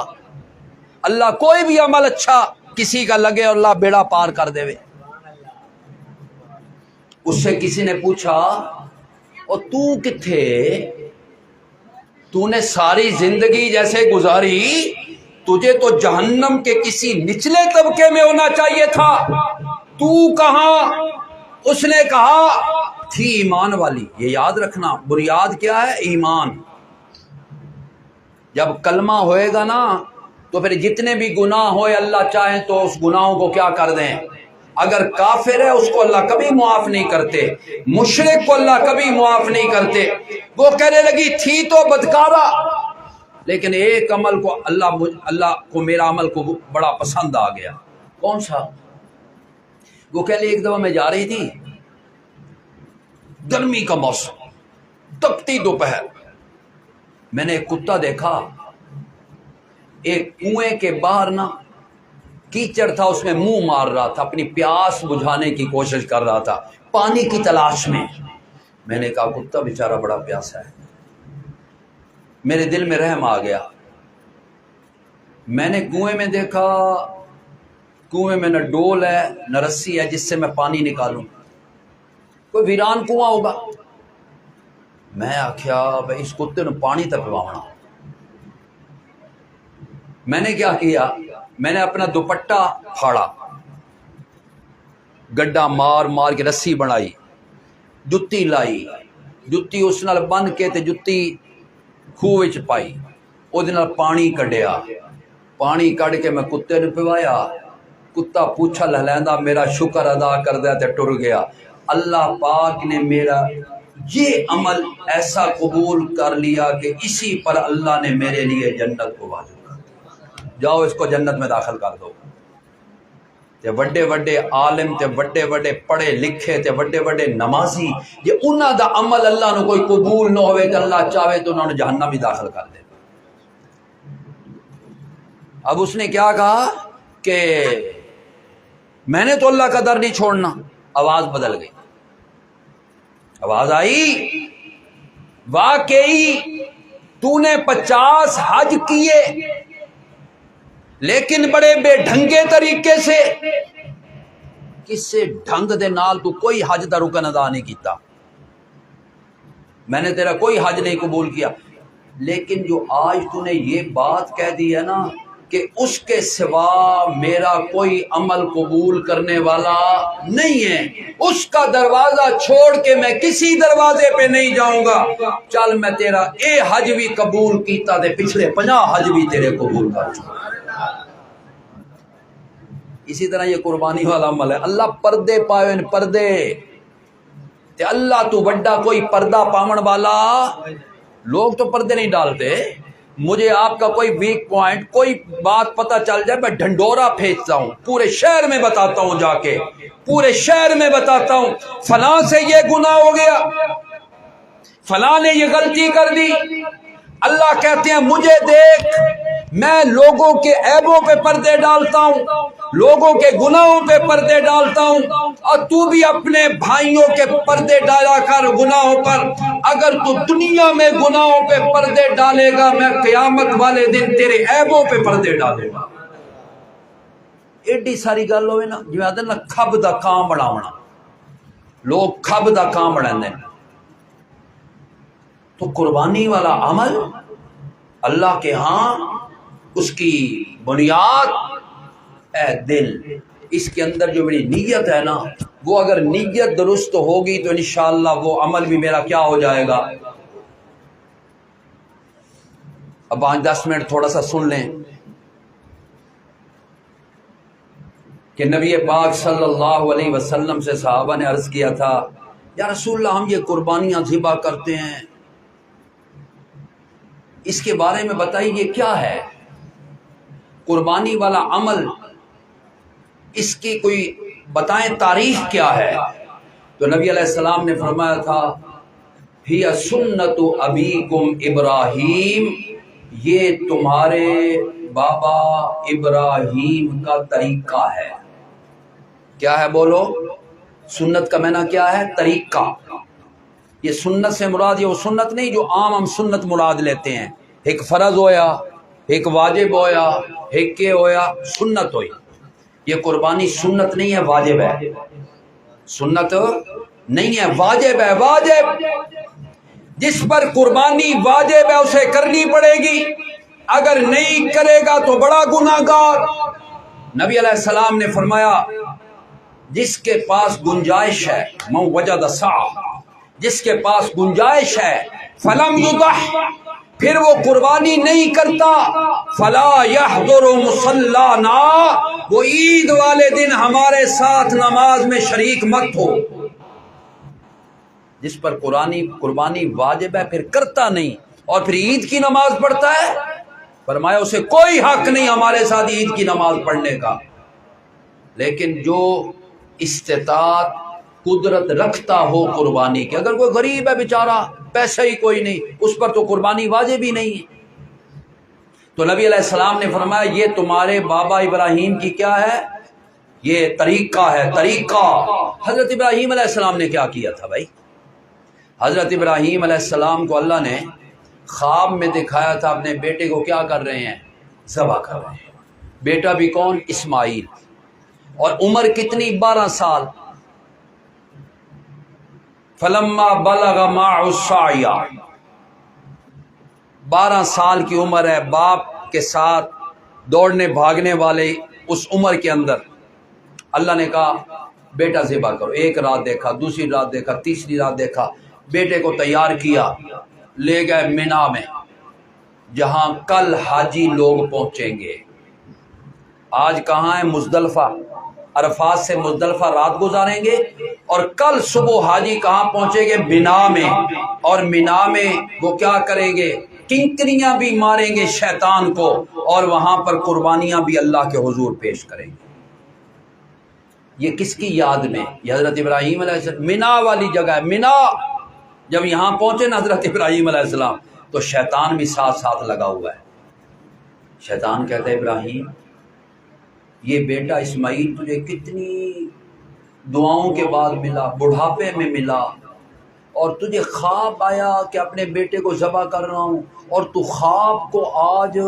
اللہ کوئی بھی عمل اچھا کسی کا لگے اور اللہ بیڑا پار کر دے وے۔ اس سے کسی نے پوچھا اور تو کتھے؟ تو نے ساری زندگی جیسے گزاری، تجھے تو جہنم کے کسی نچلے طبقے میں ہونا چاہیے تھا، تو کہاں؟ اس نے کہا تھی ایمان والی۔ یہ یاد رکھنا، بنیاد کیا ہے؟ ایمان۔ جب کلمہ ہوئے گا نا تو پھر جتنے بھی گناہ ہوئے اللہ چاہیں تو اس گناہوں کو کیا کر دیں۔ اگر کافر ہے اس کو اللہ کبھی معاف نہیں کرتے، مشرک کو اللہ کبھی معاف نہیں کرتے۔ وہ کہنے لگی تھی تو بدکارہ، لیکن ایک عمل کو اللہ کو میرا عمل کو بڑا پسند آ گیا۔ کون سا؟ وہ کہہ لے ایک دفعہ میں جا رہی تھی، گرمی کا موسم، تپتی دوپہر، میں نے ایک کتا دیکھا، ایک کنویں کے باہر نا کیچڑ تھا، اس میں منہ مار رہا تھا، اپنی پیاس بجھانے کی کوشش کر رہا تھا پانی کی تلاش میں۔ میں نے کہا کتا بیچارہ بڑا پیاسا ہے۔ میرے دل میں رحم آ گیا۔ میں نے کنویں میں دیکھا، کنویں میں نہ ڈول ہے نہ رسی ہے جس سے میں پانی نکالوں، کوئی ویران کنواں ہوگا۔ میں آخیا بھائی اس کتے نے پانی تک پوانا۔ میں نے کیا کیا؟ میں نے اپنا دوپٹہ پھاڑا، گڈا مار مار کے رسی بنائی، جتی لائی، جتی اس نال بن کے تے جتی خوہ وچ پائی، او دے نال پانی کڈیا، پانی کڈ کے میں کتے نے پوایا۔ کتا پوچھا لہلیندا میرا شکر ادا کردیا تے ٹر گیا۔ اللہ پاک نے میرا یہ عمل ایسا قبول کر لیا کہ اسی پر اللہ نے میرے لیے جنت کو واجب کر دیا۔ جاؤ اس کو جنت میں داخل کر دو۔ تے وڈے وڈے عالم تے وڈے وڈے پڑھے لکھے تے وڈے وڈے نمازی، یہ انہاں دا عمل اللہ نے کوئی قبول نہ ہوئے کہ اللہ چاہے تو انہوں نے جہنم بھی داخل کر دے۔ اب اس نے کیا کہا کہ میں نے تو اللہ کا در نہیں چھوڑنا۔ آواز بدل گئی، آواز آئی واقعی تو نے 50 حج کیے لیکن بڑے بے ڈھنگے طریقے سے، کسے ڈھنگ دے نال تو کوئی حج دا رکن ادا نہیں کیتا، میں نے تیرا کوئی حج نہیں قبول کیا۔ لیکن جو آج تو نے یہ بات کہہ دی ہے نا کہ اس کے سوا میرا کوئی عمل قبول کرنے والا نہیں ہے، اس کا دروازہ چھوڑ کے میں کسی دروازے پہ نہیں جاؤں گا، چل میں تیرا اے حج بھی قبول کیتا دے پچھلے 50 حج بھی تیرے قبول کر چکا۔ اسی طرح یہ قربانی والا عمل ہے۔ اللہ پردے پائے پردے تے اللہ تو بڑا کوئی پردہ پاون والا، لوگ تو پردے نہیں ڈالتے۔ مجھے آپ کا کوئی ویک پوائنٹ، کوئی بات پتہ چل جائے میں ڈھنڈورا پھینچتا ہوں، پورے شہر میں بتاتا ہوں، جا کے پورے شہر میں بتاتا ہوں فلاں سے یہ گناہ ہو گیا، فلاں نے یہ غلطی کر دی۔ اللہ کہتے ہیں مجھے دیکھ، میں لوگوں کے عیبوں پہ پردے ڈالتا ہوں، لوگوں کے گناہوں پہ پردے ڈالتا ہوں، اور تو بھی اپنے بھائیوں کے پردے ڈالا کر گناہوں پر۔ اگر تو دنیا میں گناہوں پہ پردے ڈالے گا، میں قیامت والے دن تیرے عیبوں پہ پردے ڈالوں گا۔ ایڈی ساری گل ہوئے نا، جو آدھے نا کھب دا کام بناونا، لوگ کھب دا کام بنانے۔ تو قربانی والا عمل اللہ کے ہاں اس کی بنیاد اے دل، اس کے اندر جو میری نیت ہے نا، وہ اگر نیت درست ہوگی تو انشاءاللہ وہ عمل بھی میرا کیا ہو جائے گا۔ اب 5-10 منٹ تھوڑا سا سن لیں کہ کہ نبی پاک صلی اللہ علیہ وسلم سے صحابہ نے عرض کیا تھا یا رسول اللہ ہم یہ قربانیاں ذبح کرتے ہیں، اس کے بارے میں بتائیے یہ کیا ہے قربانی والا عمل، اس کی کوئی بتائیں تاریخ کیا ہے؟ تو نبی علیہ السلام نے فرمایا تھا ہی سنت ابیکم ابراہیم، یہ تمہارے بابا ابراہیم کا طریقہ ہے۔ کیا ہے بولو؟ سنت کا معنی کیا ہے؟ طریقہ۔ یہ سنت سے مراد یہ وہ سنت نہیں جو عام ہم سنت مراد لیتے ہیں، ایک فرض ہویا، ایک واجب ہویا، ایک کے ہویا، سنت ہوئی۔ یہ قربانی سنت نہیں ہے، واجب ہے۔ سنت نہیں ہے، واجب ہے۔ واجب جس پر قربانی واجب ہے اسے کرنی پڑے گی، اگر نہیں کرے گا تو بڑا گناہگار۔ نبی علیہ السلام نے فرمایا جس کے پاس گنجائش ہے، من وجد سعہ، جس کے پاس گنجائش ہے، فلم یضح، پھر وہ قربانی نہیں کرتا، فلا یحضر مصلانا، وہ عید والے دن ہمارے ساتھ نماز میں شریک مت ہو۔ جس پر قربانی واجب ہے پھر کرتا نہیں اور پھر عید کی نماز پڑھتا ہے، فرمایا اسے کوئی حق نہیں ہمارے ساتھ عید کی نماز پڑھنے کا۔ لیکن جو استطاعت قدرت رکھتا ہو قربانی کی، اگر کوئی غریب ہے بیچارہ پیسہ ہی کوئی نہیں، اس پر تو قربانی واجب ہی نہیں ہے۔ تو نبی علیہ السلام نے فرمایا یہ تمہارے بابا ابراہیم کی کیا ہے؟ یہ طریقہ ہے، طریقہ۔ حضرت ابراہیم علیہ السلام نے کیا کیا تھا بھائی؟ حضرت ابراہیم علیہ السلام کو اللہ نے خواب میں دکھایا تھا اپنے بیٹے کو کیا کر رہے ہیں؟ ذبح کر رہے ہیں۔ بیٹا بھی کون؟ اسماعیل۔ اور عمر کتنی؟ 12 سال۔ فلما بلغ معه السعی، 12 سال کی عمر ہے، باپ کے ساتھ دوڑنے بھاگنے والے اس عمر کے اندر اللہ نے کہا بیٹا ذبح کرو۔ ایک رات دیکھا، دوسری رات دیکھا، تیسری رات دیکھا، بیٹے کو تیار کیا، لے گئے مینا میں جہاں کل حاجی لوگ پہنچیں گے۔ آج کہاں ہے؟ مزدلفہ، عرفات سے مزدلفہ رات گزاریں گے اور کل صبح حاجی کہاں پہنچیں گے؟ مینا میں۔ اور مینا میں وہ کیا کریں گے؟ کنکریاں بھی ماریں گے شیطان کو، اور وہاں پر قربانیاں بھی اللہ کے حضور پیش کریں گے۔ یہ کس کی یاد میں؟ یہ حضرت ابراہیم علیہ السلام، مینا والی جگہ ہے۔ مینا جب یہاں پہنچے نا حضرت ابراہیم علیہ السلام تو شیطان بھی ساتھ ساتھ لگا ہوا ہے۔ شیطان کہتا ہے ابراہیم یہ بیٹا اسماعیل تجھے کتنی دعاؤں کے بعد ملا، بڑھاپے میں ملا، اور تجھے خواب آیا کہ اپنے بیٹے کو ذبح کر رہا ہوں، اور تو خواب کو آج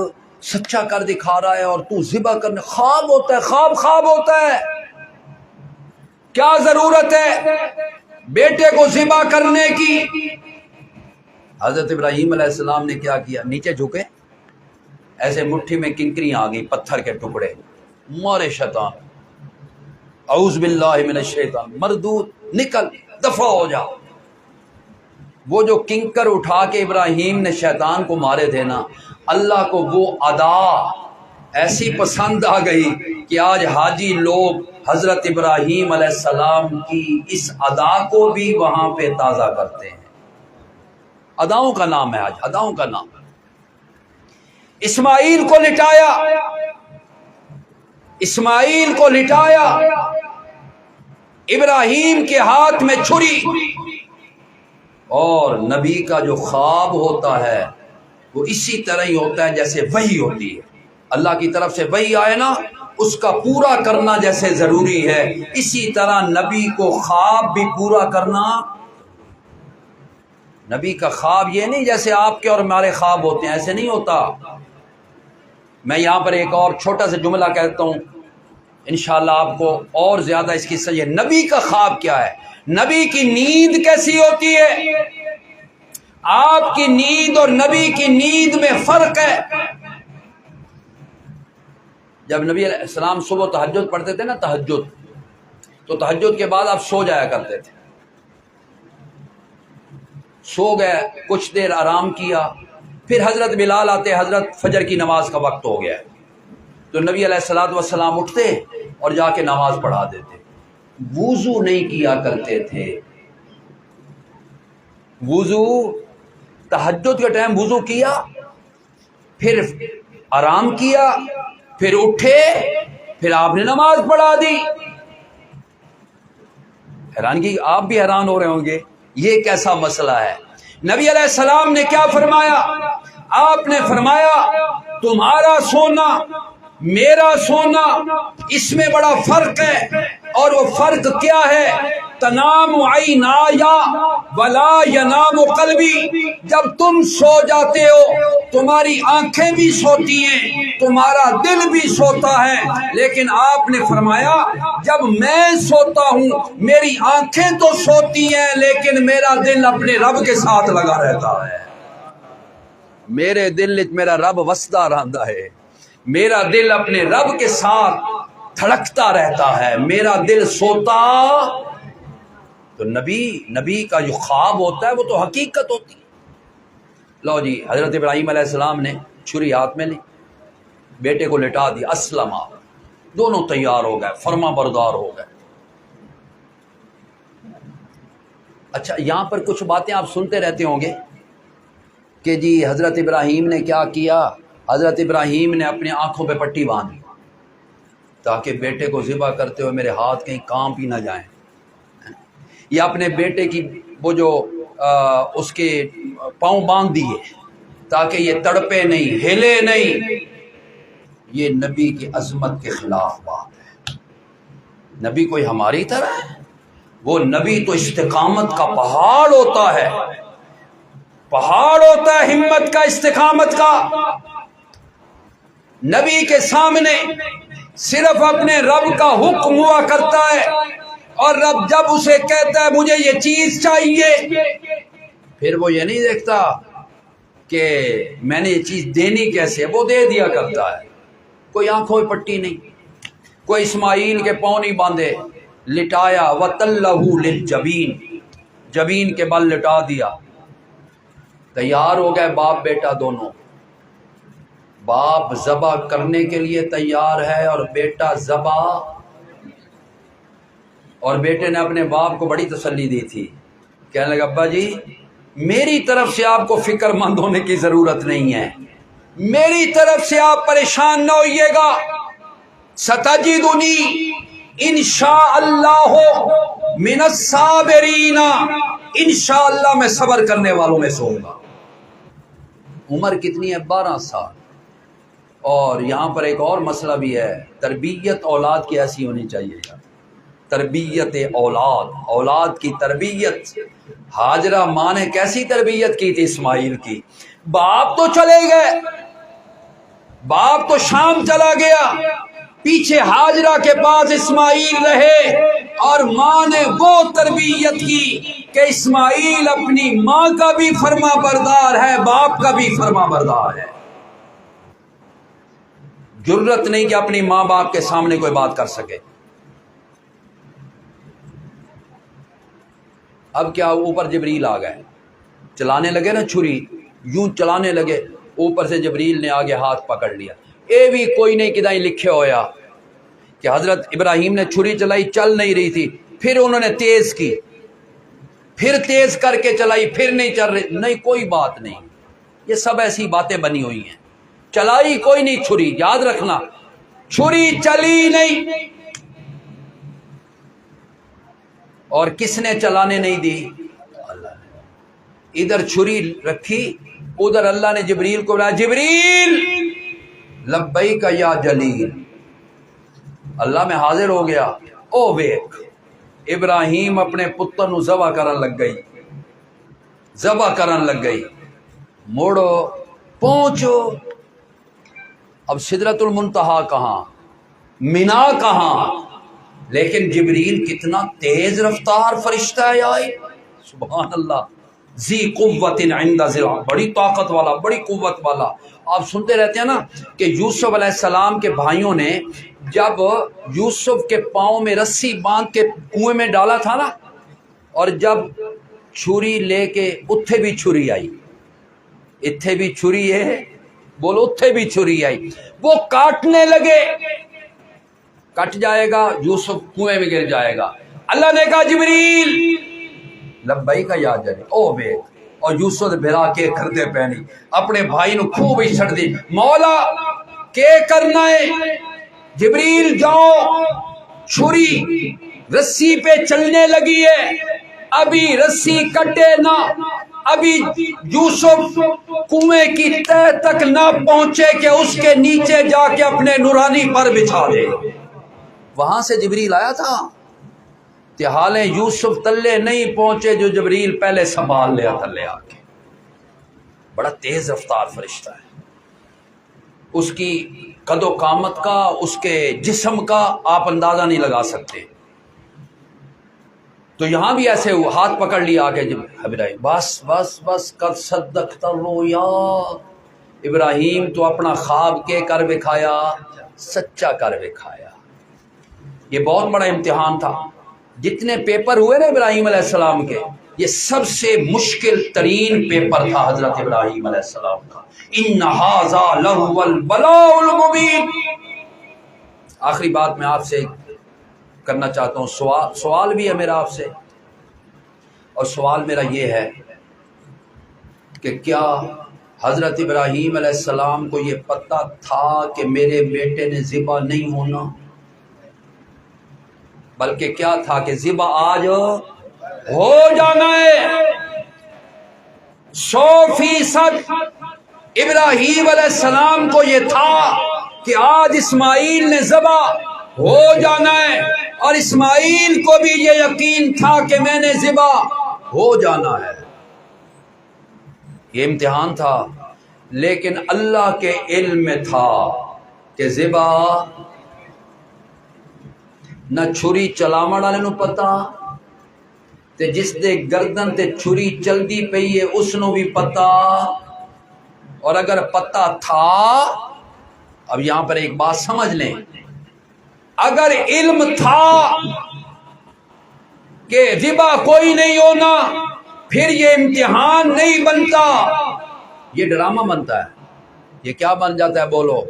سچا کر دکھا رہا ہے، اور تو ذبح کرنے، خواب ہوتا ہے، خواب ہوتا ہے، کیا ضرورت ہے بیٹے کو ذبح کرنے کی؟ حضرت ابراہیم علیہ السلام نے کیا کیا؟ نیچے جھکے، ایسے مٹھی میں کنکریاں آ گئی، پتھر کے ٹکڑے، مارے شیطان، اعوذ باللہ من الشیطان، مردود، نکل، دفع ہو جا۔ وہ جو کنکر اٹھا کے ابراہیم نے شیطان کو مارے تھے نا، اللہ کو وہ ادا ایسی پسند آ گئی کہ آج حاجی لوگ حضرت ابراہیم علیہ السلام کی اس ادا کو بھی وہاں پہ تازہ کرتے ہیں۔ اداؤں کا نام ہے آج، اداؤں کا نام۔ اسماعیل کو لٹایا، اسماعیل کو لٹایا، ابراہیم کے ہاتھ میں چھری، اور نبی کا جو خواب ہوتا ہے وہ اسی طرح ہی ہوتا ہے جیسے وحی ہوتی ہے۔ اللہ کی طرف سے وحی آئے نا، اس کا پورا کرنا جیسے ضروری ہے، اسی طرح نبی کو خواب بھی پورا کرنا۔ نبی کا خواب یہ نہیں جیسے آپ کے اور ہمارے خواب ہوتے ہیں، ایسے نہیں ہوتا۔ میں یہاں پر ایک اور چھوٹا سا جملہ کہتا ہوں، انشاءاللہ آپ کو اور زیادہ اس کی سمجھ۔ نبی کا خواب کیا ہے؟ نبی کی نیند کیسی ہوتی ہے؟ آپ کی نیند اور نبی کی نیند میں فرق ہے۔ جب نبی علیہ السلام صبح تہجد پڑھتے تھے نا، تہجد، تو تہجد کے بعد آپ سو جایا کرتے تھے۔ سو گئے، کچھ دیر آرام کیا، پھر حضرت بلال آتے، حضرت فجر کی نماز کا وقت ہو گیا، تو نبی علیہ الصلوۃ والسلام اٹھتے اور جا کے نماز پڑھا دیتے. وضو نہیں کیا کرتے تھے. وضو تہجد کے ٹائم وضو کیا، پھر آرام کیا، پھر اٹھے، پھر آپ نے نماز پڑھا دی. حیرانگی، آپ بھی حیران ہو رہے ہوں گے یہ کیسا مسئلہ ہے. نبی علیہ السلام نے کیا فرمایا؟ آپ نے فرمایا تمہارا سونا میرا سونا اس میں بڑا فرق ہے، اور وہ فرق کیا ہے؟ تنام عینایا ولا ینام قلبی. جب تم سو جاتے ہو تمہاری آنکھیں بھی سوتی ہیں، تمہارا دل بھی سوتا ہے. لیکن آپ نے فرمایا جب میں سوتا ہوں میری آنکھیں تو سوتی ہیں لیکن میرا دل اپنے رب کے ساتھ لگا رہتا ہے. میرے دل میرا رب وسدا رہتا ہے، میرا دل اپنے رب کے ساتھ دھڑکتا رہتا ہے، میرا دل سوتا. تو نبی کا جو خواب ہوتا ہے وہ تو حقیقت ہوتی ہے. لو جی، حضرت ابراہیم علیہ السلام نے چھری ہاتھ میں لی، بیٹے کو لٹا دیا، اسلم، دونوں تیار ہو گئے، فرما بردار ہو گئے. اچھا، یہاں پر کچھ باتیں آپ سنتے رہتے ہوں گے کہ جی حضرت ابراہیم نے کیا کیا. حضرت ابراہیم نے اپنی آنکھوں پہ پٹی باندھی تاکہ بیٹے کو ذبح کرتے ہوئے میرے ہاتھ کہیں کانپ ہی نہ جائیں، یا اپنے بیٹے کی وہ جو اس کے پاؤں باندھ دیے تاکہ یہ تڑپے نہیں، ہلے نہیں. یہ نبی کی عظمت کے خلاف بات ہے. نبی کوئی ہماری طرح ہے؟ وہ نبی تو استقامت کا پہاڑ ہوتا ہے، پہاڑ ہوتا ہے ہمت کا، استقامت کا. نبی کے سامنے صرف اپنے رب کا حکم ہوا کرتا ہے، اور رب جب اسے کہتا ہے مجھے یہ چیز چاہیے، پھر وہ یہ نہیں دیکھتا کہ میں نے یہ چیز دینی کیسے، وہ دے دیا کرتا ہے. کوئی آنکھوں میں پٹی نہیں، کوئی اسماعیل کے پاؤں نہیں باندھے، لٹایا وَتَلَّهُ لِلْجَبِينِ، جبین کے بل لٹا دیا. تیار ہو گئے باپ بیٹا دونوں. باپ ذبح کرنے کے لیے تیار ہے اور بیٹا ذبح. اور بیٹے نے اپنے باپ کو بڑی تسلی دی تھی، کہنے لگا ابا جی میری طرف سے آپ کو فکر مند ہونے کی ضرورت نہیں ہے، میری طرف سے آپ پریشان نہ ہوئیے گا. ستجدنی انشاءاللہ من الصابرین، انشاءاللہ میں صبر کرنے والوں میں سے ہوں گا. عمر کتنی ہے؟ 12 سال. اور یہاں پر ایک اور مسئلہ بھی ہے، تربیت اولاد کی ایسی ہونی چاہیے. تربیت اولاد، اولاد کی تربیت. ہاجرہ ماں نے کیسی تربیت کی تھی اسماعیل کی؟ باپ تو چلے گئے، باپ تو شام چلا گیا، پیچھے ہاجرہ کے پاس اسماعیل رہے، اور ماں نے وہ تربیت کی کہ اسماعیل اپنی ماں کا بھی فرما بردار ہے، باپ کا بھی فرما بردار ہے. جرت نہیں کہ اپنی ماں باپ کے سامنے کوئی بات کر سکے. اب کیا، اوپر جبریل آ گئے، چلانے لگے نا چھری، یوں چلانے لگے، اوپر سے جبریل نے آگے ہاتھ پکڑ لیا. اے بھی کوئی نہیں کدائیں لکھے ہویا کہ حضرت ابراہیم نے چھری چلائی، چل نہیں رہی تھی، پھر انہوں نے تیز کی، پھر تیز کر کے چلائی، پھر نہیں چل رہی. نہیں، کوئی بات نہیں، یہ سب ایسی باتیں بنی ہوئی ہیں. چلائی کوئی نہیں چھری، یاد رکھنا، چھری چلی نہیں. اور کس نے چلانے نہیں دی؟ اللہ نے. ادھر چھری رکھی، ادھر اللہ نے جبریل کو بلایا، جبریل لبیک یا جلیل. اللہ میں حاضر ہو گیا. او ویک، ابراہیم اپنے پتر نو ذبح کرن لگ گئی، ذبح کرن لگ گئی. موڑو، پہنچو. اب سدرۃ المنتہا کہاں، مینا کہاں؟ لیکن جبریل کتنا تیز رفتار فرشتہ ہے آئے، سبحان اللہ. ذی قوت عند ذی العرش، بڑی طاقت والا، بڑی قوت والا. آپ سنتے رہتے ہیں نا کہ یوسف علیہ السلام کے بھائیوں نے جب یوسف کے پاؤں میں رسی باندھ کے کنویں میں ڈالا تھا نا، اور جب چھری لے کے اتھے بھی چھری آئی، اتھے بھی چھری ہے بولو اتھے بھی چھری آئی، وہ کاٹنے لگے، کٹ جائے گا، یوسف کنویں میں گر جائے گا۔ اللہ نے کہا جبریل لبیک یا جلی او بے، اور یوسف بھرا کے کردے پہنی، اپنے بھائی نو خوب ہی چھڑ دی، مولا کے کرنا ہے؟ جبریل جاؤ، چھری رسی پہ چلنے لگی ہے، ابھی رسی کٹے نہ، ابھی یوسف کنویں کی تہ تک نہ پہنچے کہ اس کے نیچے جا کے اپنے نورانی پر بچھا دے۔ وہاں سے جبریل آیا تھا کہ حالیں یوسف تلے نہیں پہنچے جو جبریل پہلے سنبھال لیا تلے آ کے۔ بڑا تیز رفتار فرشتہ ہے، اس کی قد و قامت کا، اس کے جسم کا آپ اندازہ نہیں لگا سکتے۔ تو یہاں بھی ایسے ہاتھ پکڑ لیا آگے جب ابراہیم، بس بس بس قد صدقت الرؤیا، ابراہیم تو اپنا خواب کے کر بکھایا، سچا کر بکھایا۔ یہ بہت بڑا امتحان تھا، جتنے پیپر ہوئے نا ابراہیم علیہ السلام کے، یہ سب سے مشکل ترین پیپر تھا حضرت ابراہیم علیہ السلام کا۔ ان ھذا لہو البلاء المبین۔ آخری بات میں آپ سے کرنا چاہتا ہوں، سوال بھی ہے میرا آپ سے، اور سوال میرا یہ ہے کہ کیا حضرت ابراہیم علیہ السلام کو یہ پتہ تھا کہ میرے بیٹے نے ذبح نہیں ہونا؟ بلکہ کیا تھا کہ ذبح آج ہو جانا ہے۔ 100% ابراہیم علیہ السلام کو یہ تھا کہ آج اسماعیل نے ذبح ہو جانا ہے، اور اسماعیل کو بھی یہ یقین تھا کہ میں نے ذبح ہو جانا ہے۔ یہ امتحان تھا، لیکن اللہ کے علم میں تھا کہ ذبح نہ چھری چلاون والے نو پتا تے جس دے گردن تے چھری چلدی پئی ہے اس نو بھی پتا، اور اگر پتا تھا، اب یہاں پر ایک بات سمجھ لیں، اگر علم تھا کہ ذبح کوئی نہیں ہونا، پھر یہ امتحان نہیں بنتا، یہ ڈرامہ بنتا ہے۔ یہ کیا بن جاتا ہے بولو؟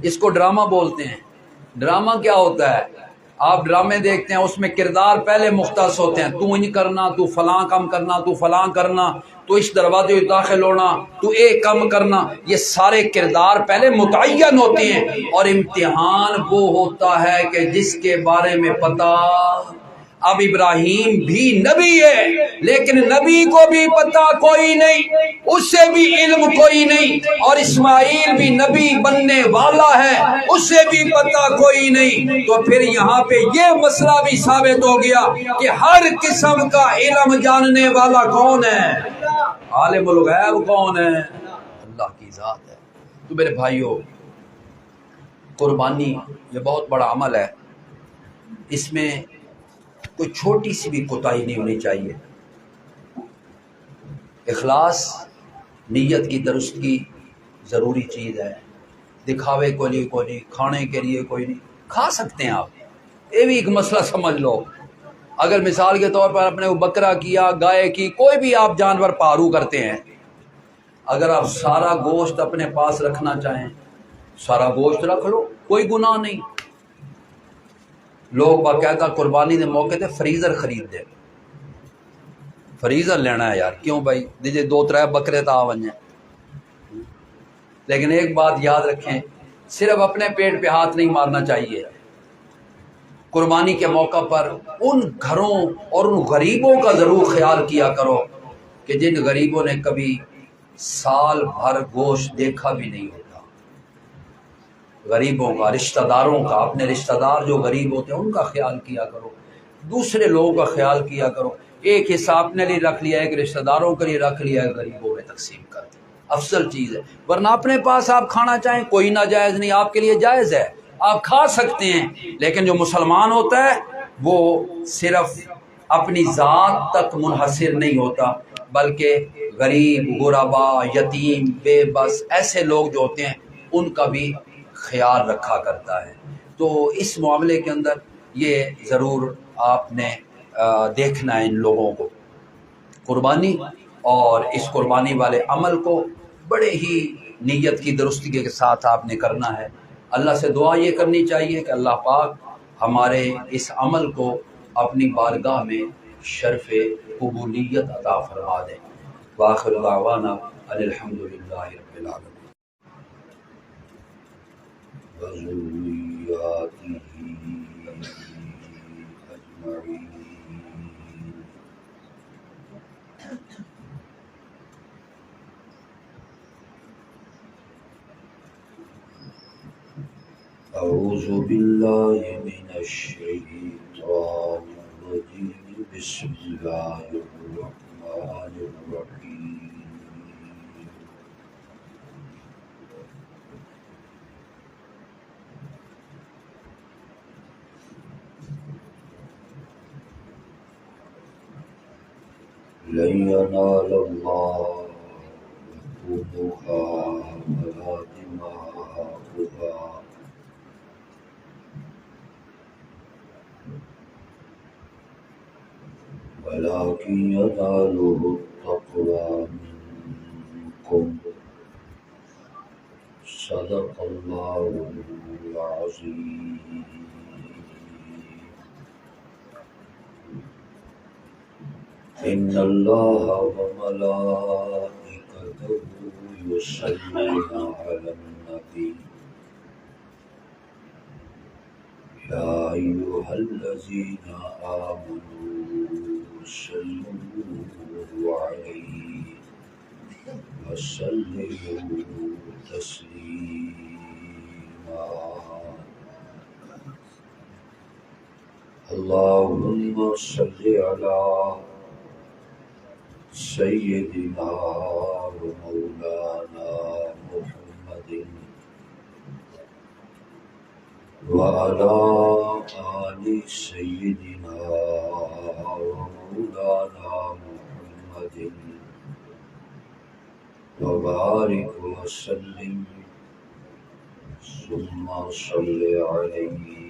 اس کو ڈرامہ بولتے ہیں۔ ڈرامہ کیا ہوتا ہے؟ آپ ڈرامے دیکھتے ہیں، اس میں کردار پہلے مختص ہوتے ہیں، تو انج کرنا، تو فلاں کام کرنا، تو فلاں کرنا، تو اس دروازے داخل ہونا، تو ایک کام کرنا، یہ سارے کردار پہلے متعین ہوتے ہیں، اور امتحان وہ ہوتا ہے کہ جس کے بارے میں پتا۔ اب ابراہیم بھی نبی ہے، لیکن نبی کو بھی پتا کوئی نہیں، اس سے بھی علم کوئی نہیں، اور اسماعیل بھی نبی بننے والا ہے، اس سے بھی پتا کوئی نہیں۔ تو پھر یہاں پہ یہ مسئلہ بھی ثابت ہو گیا کہ ہر قسم کا علم جاننے والا کون ہے؟ عالم الغیب کون ہے؟ اللہ کی ذات ہے۔ تو میرے بھائیو، قربانی یہ بہت بڑا عمل ہے، اس میں کوئی چھوٹی سی بھی کوتاہی نہیں ہونی چاہیے۔ اخلاص، نیت کی درستگی ضروری چیز ہے۔ دکھاوے کو لیے کوئی نہیں، کھانے کے لیے کوئی نہیں، کھا سکتے ہیں آپ، یہ بھی ایک مسئلہ سمجھ لو۔ اگر مثال کے طور پر اپنے بکرا کیا، گائے کی، کوئی بھی آپ جانور پالو کرتے ہیں، اگر آپ سارا گوشت اپنے پاس رکھنا چاہیں، سارا گوشت رکھ لو، کوئی گناہ نہیں۔ لوگ باقاعدہ قربانی دے موقع تے فریزر خرید دے، فریزر لینا ہے یار، کیوں بھائی دیجے 2-3 بکرے تا آونجیں۔ لیکن ایک بات یاد رکھیں، صرف اپنے پیٹ پہ ہاتھ نہیں مارنا چاہیے۔ قربانی کے موقع پر ان گھروں اور ان غریبوں کا ضرور خیال کیا کرو کہ جن غریبوں نے کبھی سال بھر گوشت دیکھا بھی نہیں ہوتا۔ غریبوں کا، رشتہ داروں کا، اپنے رشتہ دار جو غریب ہوتے ہیں ان کا خیال کیا کرو، دوسرے لوگوں کا خیال کیا کرو۔ ایک حصہ اپنے لیے رکھ لیا، ایک رشتہ داروں کے لیے رکھ لیا، غریبوں میں تقسیم کر دیں، افضل چیز ہے۔ ورنہ اپنے پاس آپ کھانا چاہیں، کوئی ناجائز نہیں، آپ کے لیے جائز ہے، آپ کھا سکتے ہیں۔ لیکن جو مسلمان ہوتا ہے وہ صرف اپنی ذات تک منحصر نہیں ہوتا، بلکہ غریب، غربا، یتیم، بے بس ایسے لوگ جو ہوتے ہیں ان کا بھی خیال رکھا کرتا ہے۔ تو اس معاملے کے اندر یہ ضرور آپ نے دیکھنا ہے ان لوگوں کو، قربانی اور اس قربانی والے عمل کو بڑے ہی نیت کی درستگی کے ساتھ آپ نے کرنا ہے۔ اللہ سے دعا یہ کرنی چاہیے کہ اللہ پاک ہمارے اس عمل کو اپنی بارگاہ میں شرف قبولیت عطا فرما دے۔ وآخر دعوانا ان الحمد للہ رب العالمین۔ وذریاتہ اجمعین۔ اعوذ باللہ من الشیطان الرجیم، بسم اللہ الرحمن الرحیم۔ لن ينال اللہ لحومها ولا دماؤها ولكن يناله التقوى منكم، صدق الله العظيم۔ إن الله وملائكته يصلون على النبي، يا أيها الذين آمنوا صلوا عليه وسلموا تسليما۔ اللهم صل على سيدنا ومولانا محمد وعلى آل سيدنا ومولانا محمد وبارك وسلم، ثم صل عليه۔